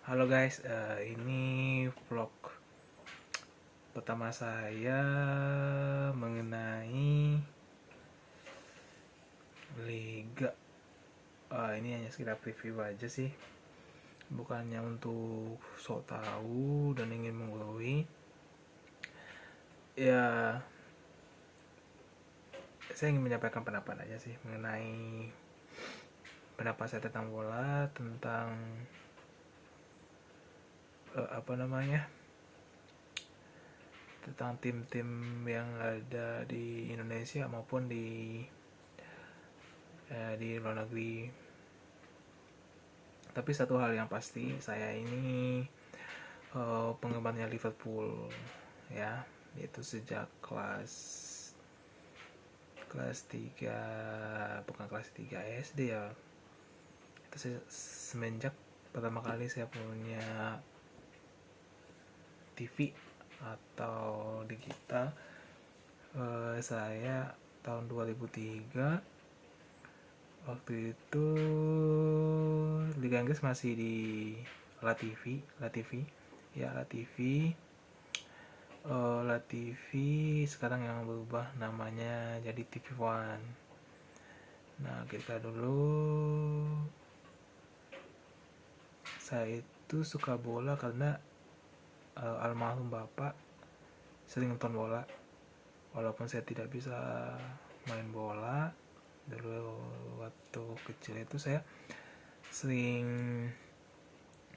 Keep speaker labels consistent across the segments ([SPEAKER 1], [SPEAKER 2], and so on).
[SPEAKER 1] Halo guys, ini vlog pertama saya mengenai Liga. Ini hanya sekedar preview aja sih, bukannya untuk sok tahu dan ingin menggurui. Ya, saya ingin menyampaikan pendapat aja sih mengenai pendapat saya tentang bola, tentang apa namanya, tentang tim-tim yang ada di Indonesia maupun di luar negeri. Tapi satu hal yang pasti, saya ini penggemarnya Liverpool ya, yaitu sejak kelas 3, bukan kelas 3 SD ya. Itu semenjak pertama kali saya punya TV atau digital, saya tahun 2003. Waktu itu Liga Inggris masih di La TV, ya La TV. La TV sekarang yang berubah namanya jadi TV One. Nah, kita dulu saya itu suka bola karena almarhum bapak sering nonton bola. Walaupun saya tidak bisa main bola, dulu waktu kecil itu saya sering,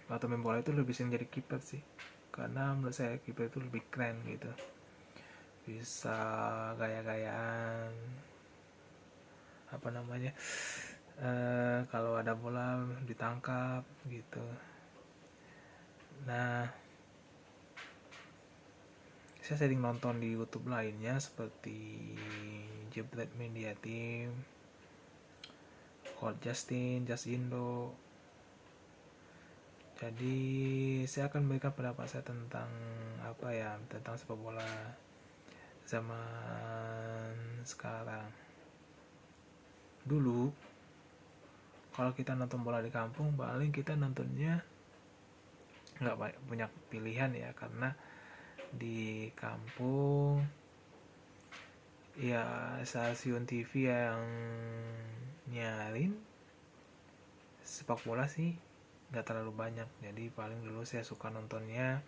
[SPEAKER 1] waktu main bola itu lebih sering jadi kiper sih, karena menurut saya kiper itu lebih keren gitu, bisa gaya-gayaan apa namanya, kalau ada bola ditangkap gitu. Nah, saya sering nonton di YouTube lainnya seperti Jebret Media Team, Coach Justin, Just Indo. Jadi saya akan memberikan pendapat saya tentang apa ya, tentang sepak bola zaman sekarang. Dulu kalau kita nonton bola di kampung, paling kita nontonnya nggak punya pilihan ya, karena di kampung ya stasiun TV yang nyarin sepak bola sih nggak terlalu banyak. Jadi paling dulu saya suka nontonnya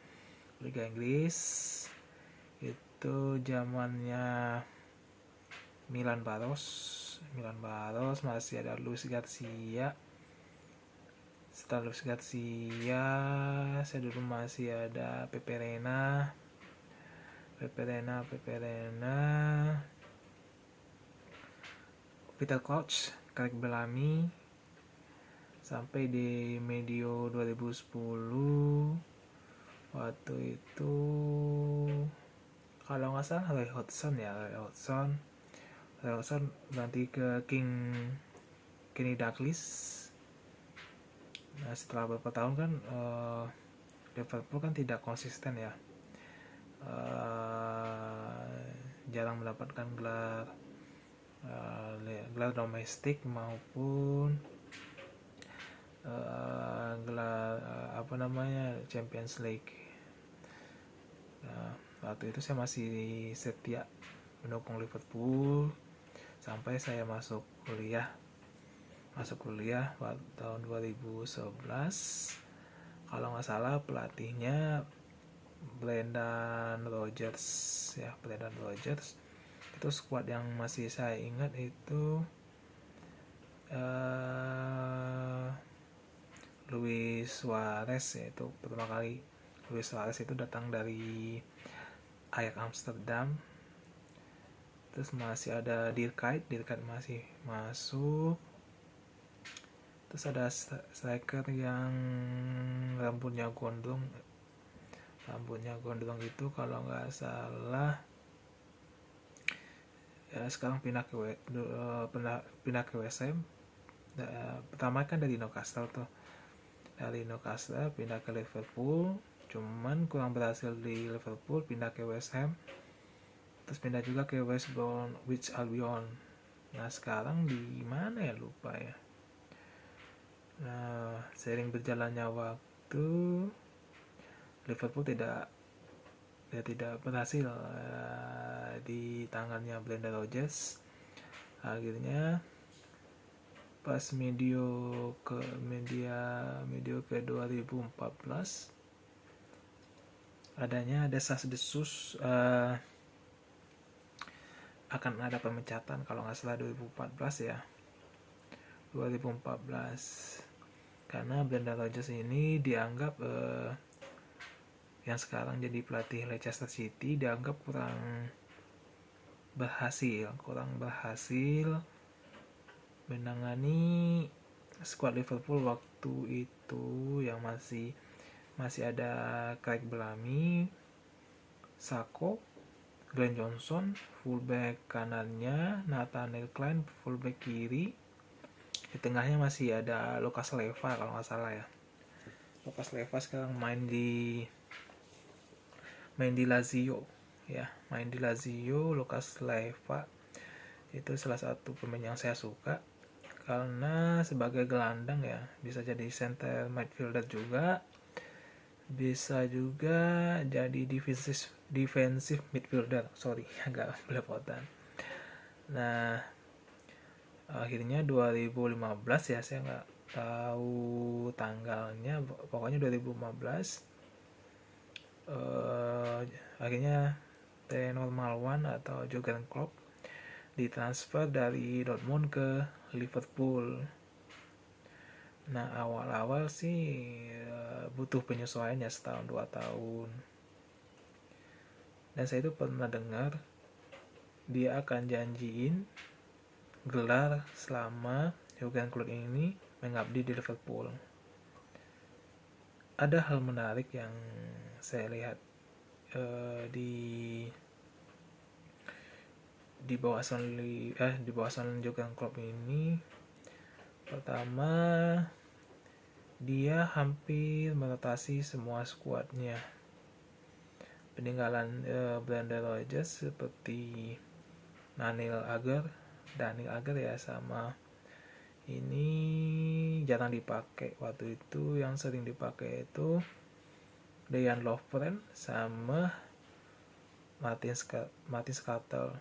[SPEAKER 1] Liga Inggris, itu zamannya Milan Baros masih ada Luis Garcia. Setelah Luis Garcia, saya dulu masih ada Pepe Reina, Peter Crouch, Craig Bellamy, sampai di medio 2010. Waktu itu kalau nggak salah Roy Hodgson ganti ke Kenny Dalglish. Nah, setelah beberapa tahun kan Liverpool kan tidak konsisten ya, jarang mendapatkan gelar domestik maupun gelar apa namanya, Champions League. Nah, waktu itu saya masih setia mendukung Liverpool sampai saya masuk kuliah tahun 2011. Kalau nggak salah pelatihnya Brendan Rodgers. Itu squad yang masih saya ingat itu Luis Suarez, yaitu pertama kali Luis Suarez itu datang dari Ajax Amsterdam. Terus masih ada Dirk Kuyt masih masuk. Terus ada striker yang rambutnya gondrong itu kalau nggak salah ya, sekarang pindah ke West Ham. Pertama kan dari Newcastle pindah ke Liverpool, cuman kurang berhasil di Liverpool, pindah ke West Ham, terus pindah juga ke West Bromwich Albion. Nah, sekarang di mana ya, lupa ya. Nah, seiring berjalannya waktu itu Liverpool tidak berhasil di tangannya Brendan Rodgers. Akhirnya pas medio ke 2014 adanya desas-desus akan ada pemecatan, kalau nggak salah 2014 ya, 2014, karena Brendan Rodgers ini dianggap yang sekarang jadi pelatih Leicester City dianggap kurang berhasil menangani skuad Liverpool waktu itu, yang masih ada Craig Bellamy, Sako, Glenn Johnson fullback kanannya, Nathaniel Klein fullback kiri, di tengahnya masih ada Lucas Leiva kalau nggak salah ya. Lucas Leiva sekarang main di Lazio ya, Lucas Leiva itu salah satu pemain yang saya suka karena sebagai gelandang ya, bisa jadi center midfielder juga, bisa juga jadi defensive midfielder, agak belepotan. Nah, akhirnya 2015 ya, saya nggak tahu tanggalnya, pokoknya 2015 akhirnya Tenor Malwan atau Jurgen Klopp ditransfer dari Dortmund ke Liverpool. Nah, awal-awal sih butuh penyesuaian ya, setahun 2 tahun. Dan saya itu pernah dengar dia akan janjiin gelar selama Jurgen Klopp ini mengabdi di Liverpool. Ada hal menarik yang saya lihat di bahasan Jurgen Klopp ini. Pertama, dia hampir merotasi semua skuadnya. Peninggalan Brendan Rodgers seperti Daniel Agger ya, sama ini jarang dipakai waktu itu. Yang sering dipakai itu Dejan Lovren sama Martin Skrtel.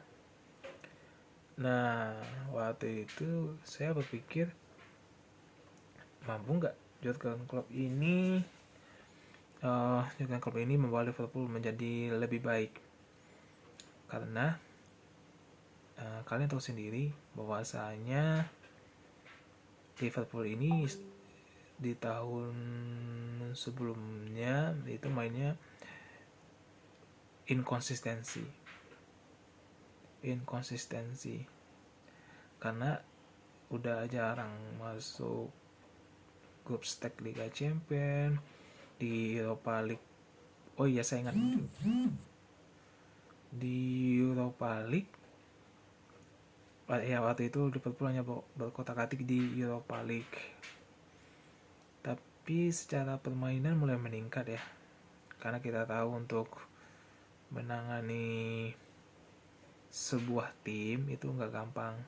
[SPEAKER 1] Nah, waktu itu saya berpikir, mampu nggak Jurgen Klopp ini membawa Liverpool menjadi lebih baik? Karena kalian tahu sendiri bahwasanya Liverpool ini di tahun sebelumnya itu mainnya inkonsistensi karena udah jarang masuk grup stage Liga Champions, di Europa League. Oh iya, saya ingat di Europa League ya, waktu itu Liverpool hanya berkotak-atik di Europa League. Tapi secara permainan mulai meningkat ya, karena kita tahu untuk menangani sebuah tim itu nggak gampang,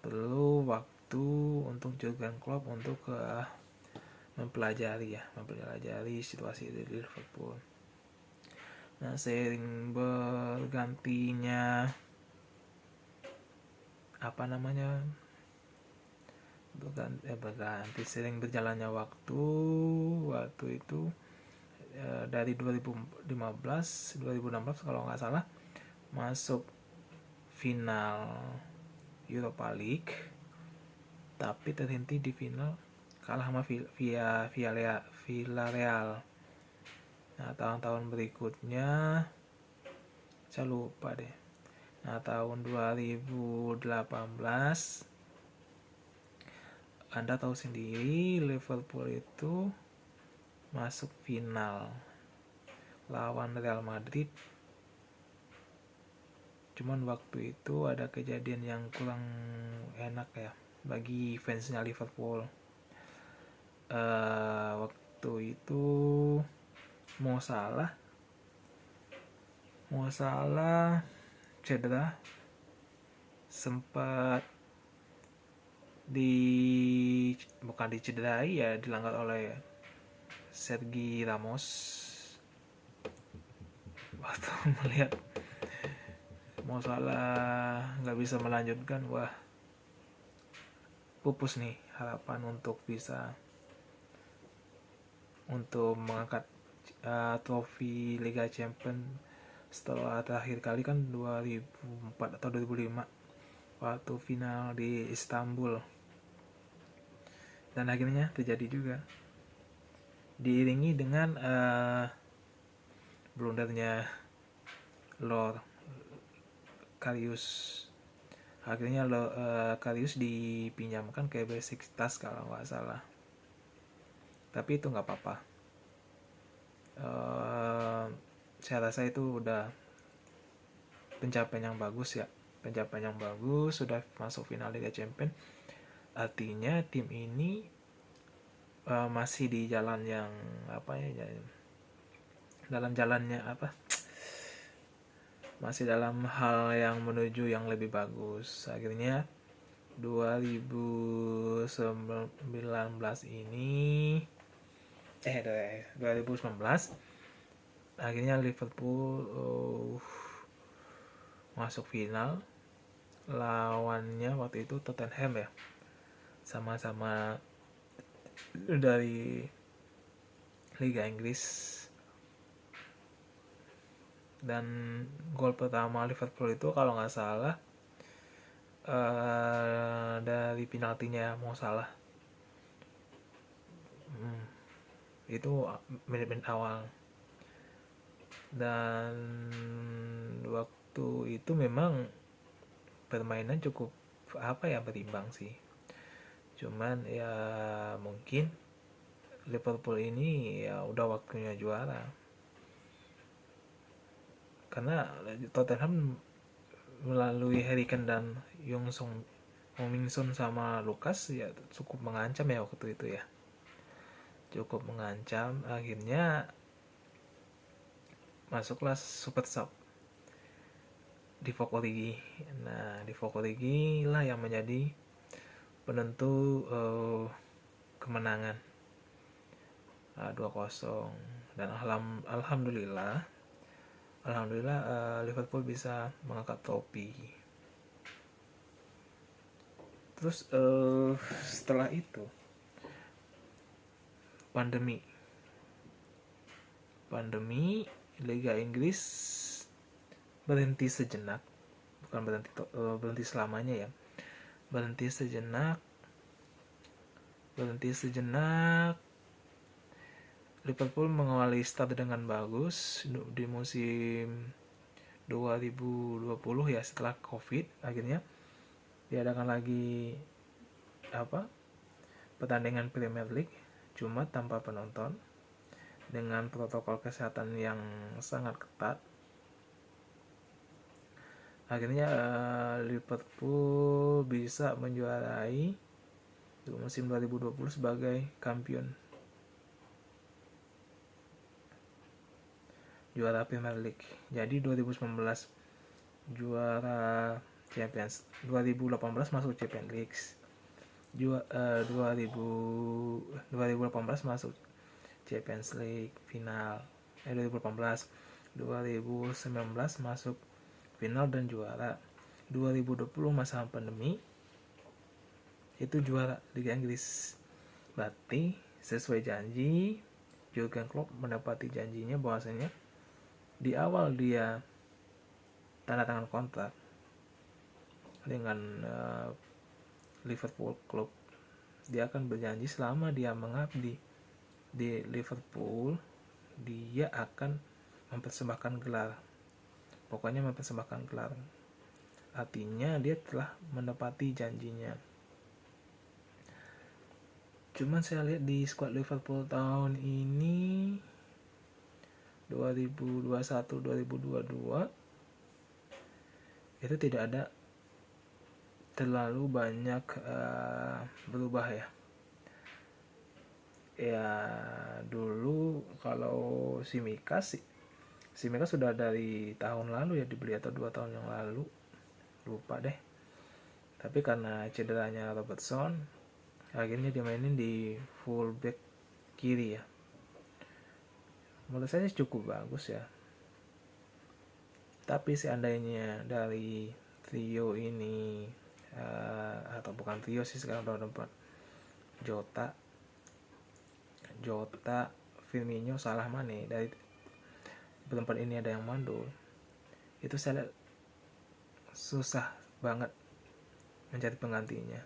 [SPEAKER 1] perlu waktu untuk Jurgen Klopp untuk mempelajari situasi di Liverpool. Nah, seiring bergantinya sering berjalannya waktu itu dari 2016 kalau nggak salah masuk final Europa League, tapi terhenti di final, kalah sama Villarreal. Nah, tahun-tahun berikutnya saya lupa deh. Nah, tahun 2018 Anda tahu sendiri Liverpool itu masuk final lawan Real Madrid. Cuman waktu itu ada kejadian yang kurang enak ya bagi fansnya Liverpool. Waktu itu Mo Salah cedera, sempat bukan dicederai ya, dilanggar oleh Sergio Ramos waktu melihat Mo Salah nggak bisa melanjutkan, wah pupus nih harapan untuk bisa untuk mengangkat trofi Liga Champions setelah terakhir kali kan 2004 atau 2005 waktu final di Istanbul, dan akhirnya terjadi juga diiringi dengan blundernya Lord Karius. Akhirnya Karius dipinjamkan ke Besiktas kalau nggak salah, tapi itu nggak apa-apa. Saya rasa itu udah pencapaian yang bagus ya, pencapaian yang bagus, sudah masuk final Liga Champions. Artinya tim ini masih di jalan yang dalam jalannya masih dalam hal yang menuju yang lebih bagus. Akhirnya 2019 ini 2019 akhirnya Liverpool masuk final. Lawannya waktu itu Tottenham ya, sama-sama dari Liga Inggris, dan gol pertama Liverpool itu kalau nggak salah dari penaltinya Mo Salah. Itu menit-menit awal, dan waktu itu memang permainan cukup berimbang sih. Cuman ya mungkin Liverpool ini ya udah waktunya juara, karena Tottenham melalui Harry Kane dan Heung-min Son sama Lucas ya cukup mengancam ya waktu itu ya, cukup mengancam. Akhirnya masuklah Super Sub di Origi. Nah, di Origi lah yang menjadi penentu kemenangan 2-0, dan alhamdulillah Liverpool bisa mengangkat trofi. Terus setelah itu pandemi Liga Inggris berhenti sejenak, bukan berhenti selamanya ya, berhenti sejenak. Liverpool mengawali start dengan bagus di musim 2020 ya, setelah Covid. Akhirnya diadakan lagi pertandingan Premier League, cuma tanpa penonton, dengan protokol kesehatan yang sangat ketat. Akhirnya Liverpool bisa menjuarai musim 2020 sebagai kampion, juara Premier League. Jadi 2019 juara Champions, 2018 masuk Champions League, 2018 masuk Champions League final, 2019 masuk final dan juara. 2020 masa pandemi itu juara Liga Inggris. Berarti sesuai janji, Jurgen Klopp menepati janjinya bahwasanya di awal dia tanda tangan kontrak dengan Liverpool Club, dia akan berjanji selama dia mengabdi di Liverpool, dia akan mempersembahkan gelar. Pokoknya mempersembahkan gelar. Artinya dia telah menepati janjinya. Cuman saya lihat di squad Liverpool tahun ini 2021-2022 itu tidak ada terlalu banyak berubah ya. Ya dulu kalau Tsimikas sudah dari tahun lalu ya dibeli, atau 2 tahun yang lalu, lupa deh. Tapi karena cederanya Robertson, akhirnya dimainin di fullback kiri ya. menurut saya sih cukup bagus ya. Tapi seandainya dari trio ini atau bukan trio sih, sekarang udah dapat Jota, Firmino, Salah, Mane, dari berempat ini ada yang mandul, itu saya lihat susah banget mencari penggantinya.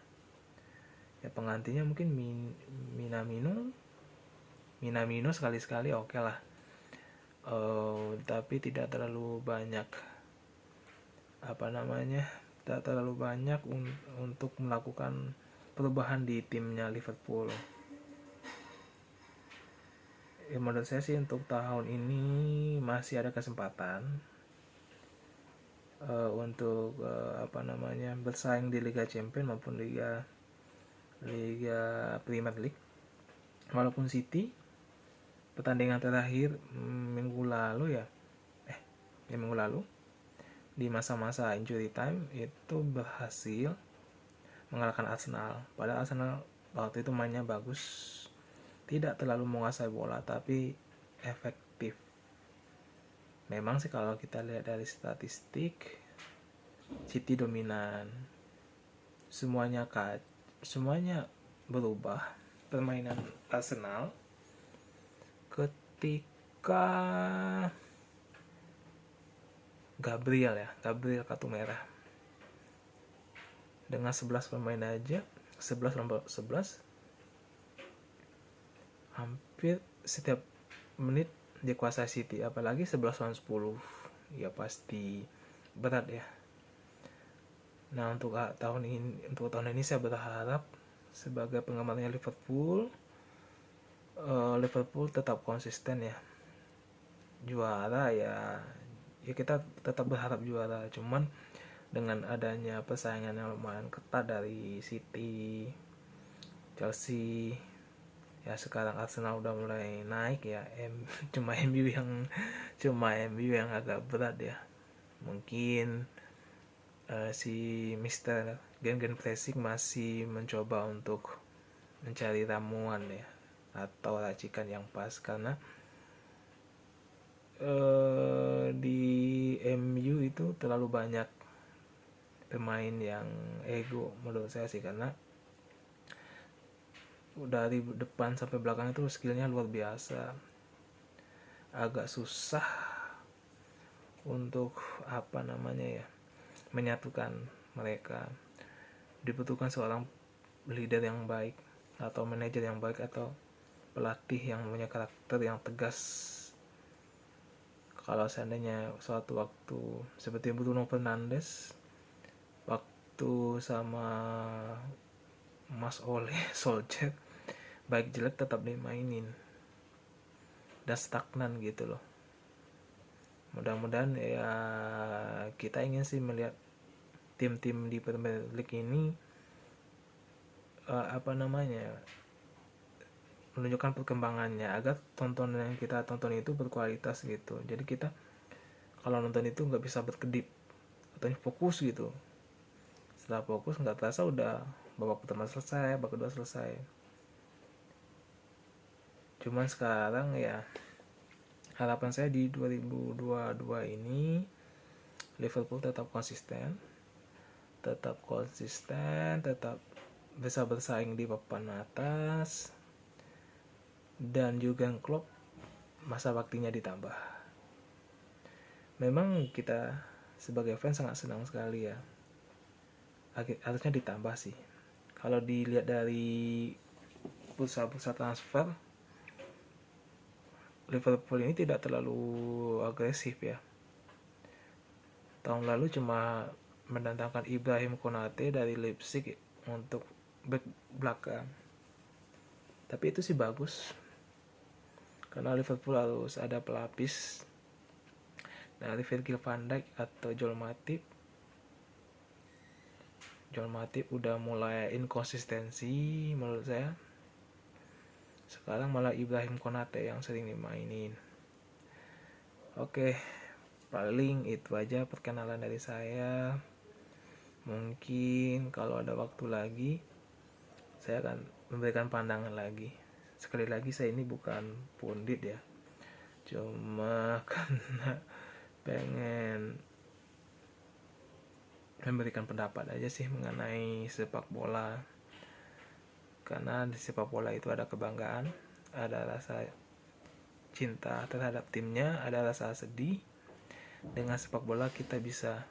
[SPEAKER 1] Ya penggantinya mungkin Minamino sekali-sekali oke lah. Tapi tidak terlalu banyak tidak terlalu banyak untuk melakukan perubahan di timnya Liverpool. Ya, menurut saya sih untuk tahun ini masih ada kesempatan untuk bersaing di Liga Champions maupun Liga Premier League. Walaupun City pertandingan terakhir minggu lalu di masa-masa injury time itu berhasil mengalahkan Arsenal. Padahal Arsenal waktu itu mainnya bagus, tidak terlalu menguasai bola tapi efektif. Memang sih kalau kita lihat dari statistik, City dominan, semuanya berubah permainan Arsenal ketika Gabriel kartu merah. Dengan 11 pemain aja, 11 hampir setiap menit dikuasai City, apalagi 11 lawan 10. Ya pasti berat ya. Nah, untuk tahun ini saya berharap sebagai penggemarnya Liverpool tetap konsisten ya. Juara ya kita tetap berharap juara, cuman dengan adanya persaingan yang lumayan ketat dari City, Chelsea, ya sekarang Arsenal udah mulai naik ya. Cuma MU yang agak berat ya. Mungkin si Mr. Gen Pressing masih mencoba untuk mencari ramuan ya, atau racikan yang pas, karena di MU itu terlalu banyak pemain yang ego menurut saya sih, karena dari depan sampai belakang itu skillnya luar biasa. Agak susah untuk menyatukan mereka. Dibutuhkan seorang leader yang baik, atau manajer yang baik, atau pelatih yang punya karakter yang tegas. Kalau seandainya suatu waktu seperti Bruno Fernandes waktu sama Mas Ole Solskjaer, baik jelek tetap dimainin, dan stagnan gitu loh. Mudah-mudahan ya kita ingin sih melihat tim-tim di Premier League ini menunjukkan perkembangannya, agar tontonan yang kita tonton itu berkualitas gitu. Jadi kita kalau nonton itu nggak bisa berkedip atau fokus gitu. Setelah fokus nggak terasa udah babak pertama selesai, babak kedua selesai. Cuman sekarang ya harapan saya di 2022 ini Liverpool tetap konsisten, tetap bisa bersaing di papan atas, dan Jurgen Klopp masa baktinya ditambah. Memang kita sebagai fans sangat senang sekali ya, harusnya ditambah sih. Kalau dilihat dari bursa transfer, Liverpool ini tidak terlalu agresif ya. Tahun lalu cuma mendatangkan Ibrahim Konate dari Leipzig untuk back belakang, tapi itu sih bagus, karena Liverpool harus ada pelapis dari Virgil van Dijk atau Joel Matip udah mulai inkonsistensi menurut saya. Sekarang malah Ibrahim Konate yang sering dimainin. Oke, paling itu aja perkenalan dari saya. Mungkin kalau ada waktu lagi saya akan memberikan pandangan lagi. Sekali lagi, saya ini bukan pundit ya, cuma karena pengen memberikan pendapat aja sih mengenai sepak bola. Karena di sepak bola itu ada kebanggaan, ada rasa cinta terhadap timnya, ada rasa sedih. Dengan sepak bola kita bisa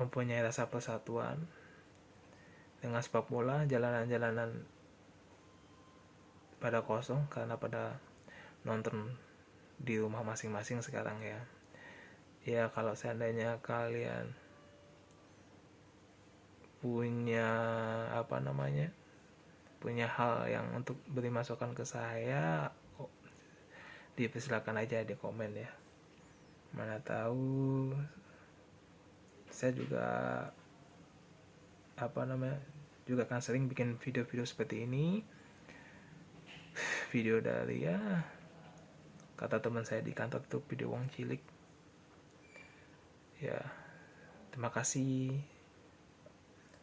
[SPEAKER 1] mempunyai rasa persatuan. Dengan sepak bola jalanan-jalanan pada kosong karena pada nonton di rumah masing-masing sekarang ya. Ya kalau seandainya kalian punya punya hal yang untuk beri masukan ke saya, dipersilakan aja di komen ya. Mana tahu saya juga juga akan sering bikin video-video seperti ini. Video dari kata teman saya di kantor itu video wong cilik. Ya, terima kasih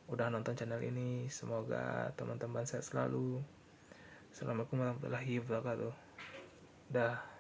[SPEAKER 1] udah nonton channel ini. Semoga teman-teman sehat selalu. Assalamualaikum warahmatullahi wabarakatuh. Dah.